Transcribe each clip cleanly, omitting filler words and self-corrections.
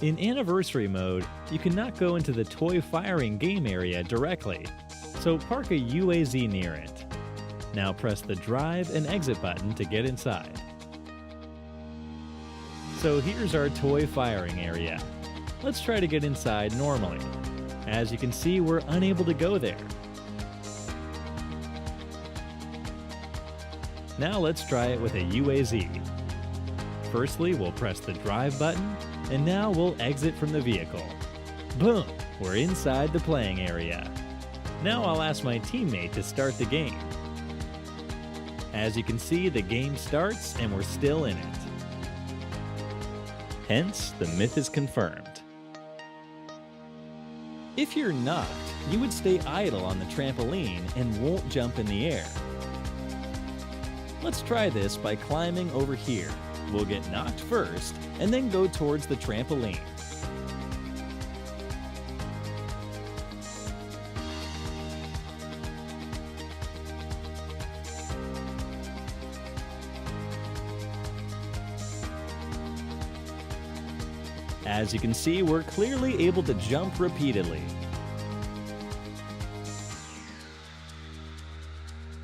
In Anniversary mode, you cannot go into the toy firing game area directly, so park a UAZ near it. Now press the drive and exit button to get inside. So here's our toy firing area. Let's try to get inside normally. As you can see, we're unable to go there. Now let's try it with a UAZ. Firstly, we'll press the drive button, and now we'll exit from the vehicle. Boom! We're inside the playing area. Now I'll ask my teammate to start the game. As you can see, the game starts and we're still in it. Hence, the myth is confirmed. If you're knocked, you would stay idle on the trampoline and won't jump in the air. Let's try this by climbing over here. We'll get knocked first, and then go towards the trampoline. As you can see, we're clearly able to jump repeatedly.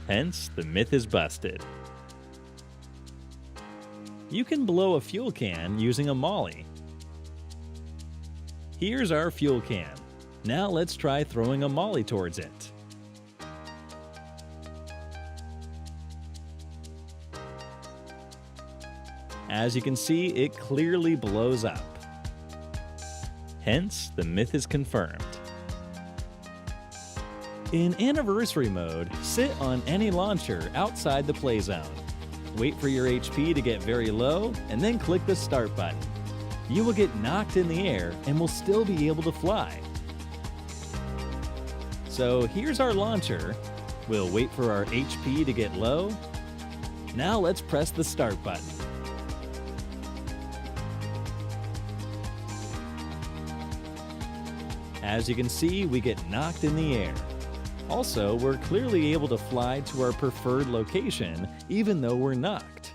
Hence, the myth is busted. You can blow a fuel can using a molly. Here's our fuel can. Now let's try throwing a molly towards it. As you can see, it clearly blows up. Hence, the myth is confirmed. In Anniversary mode, sit on any launcher outside the play zone. Wait for your HP to get very low, and then click the start button. You will get knocked in the air and will still be able to fly. So here's our launcher. We'll wait for our HP to get low. Now let's press the start button. As you can see, we get knocked in the air. Also, we're clearly able to fly to our preferred location, even though we're knocked.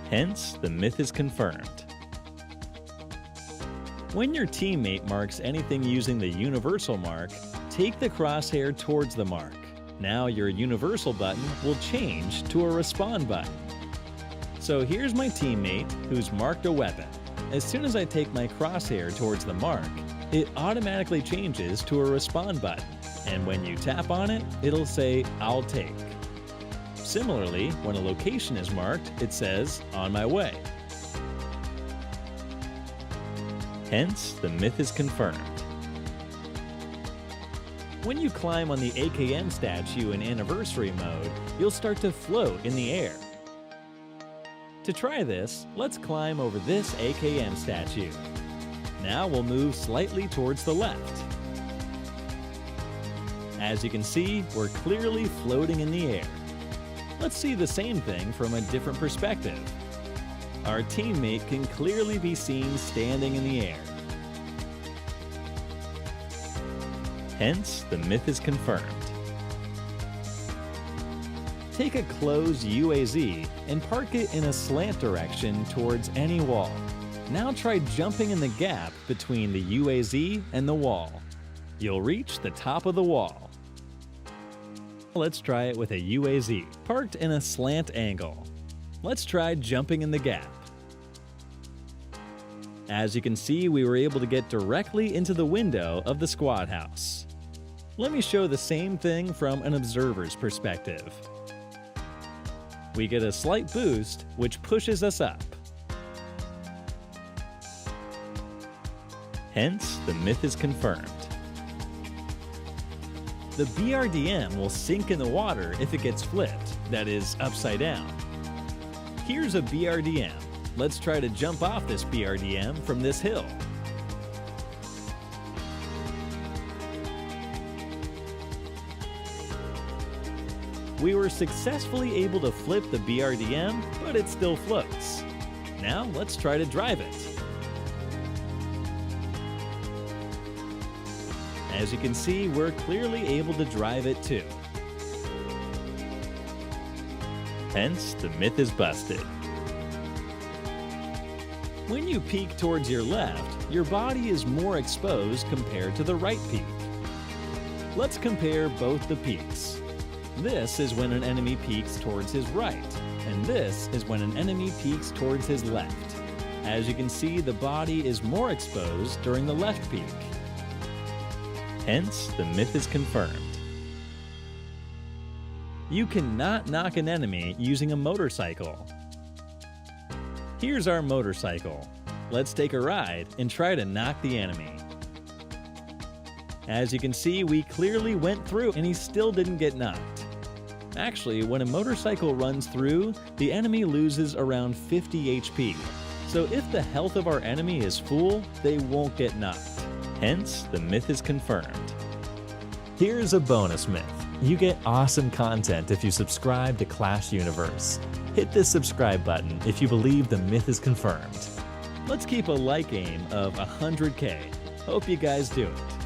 Hence, the myth is confirmed. When your teammate marks anything using the universal mark, take the crosshair towards the mark. Now your universal button will change to a respawn button. So here's my teammate who's marked a weapon. As soon as I take my crosshair towards the mark, it automatically changes to a respawn button, and when you tap on it, it'll say, "I'll take." Similarly, when a location is marked, it says, "On my way." Hence, the myth is confirmed. When you climb on the AKM statue in Anniversary mode, you'll start to float in the air. To try this, let's climb over this AKM statue. Now we'll move slightly towards the left. As you can see, we're clearly floating in the air. Let's see the same thing from a different perspective. Our teammate can clearly be seen standing in the air. Hence, the myth is confirmed. Take a closed UAZ and park it in a slant direction towards any wall. Now try jumping in the gap between the UAZ and the wall. You'll reach the top of the wall. Let's try it with a UAZ, parked in a slant angle. Let's try jumping in the gap. As you can see, we were able to get directly into the window of the squad house. Let me show the same thing from an observer's perspective. We get a slight boost, which pushes us up. Hence, the myth is confirmed. The BRDM will sink in the water if it gets flipped, that is, upside down. Here's a BRDM. Let's try to jump off this BRDM from this hill. We were successfully able to flip the BRDM, but it still floats. Now let's try to drive it. As you can see, we're clearly able to drive it too. Hence, the myth is busted. When you peek towards your left, your body is more exposed compared to the right peak. Let's compare both the peaks. This is when an enemy peeks towards his right, and this is when an enemy peeks towards his left. As you can see, the body is more exposed during the left peak. Hence, the myth is confirmed. You cannot knock an enemy using a motorcycle. Here's our motorcycle. Let's take a ride and try to knock the enemy. As you can see, we clearly went through and he still didn't get knocked. Actually, when a motorcycle runs through, the enemy loses around 50 HP. So if the health of our enemy is full, they won't get knocked. Hence, the myth is confirmed. Here's a bonus myth. You get awesome content if you subscribe to Clash Universe. Hit this subscribe button if you believe the myth is confirmed. Let's keep a like aim of 100K. Hope you guys do it.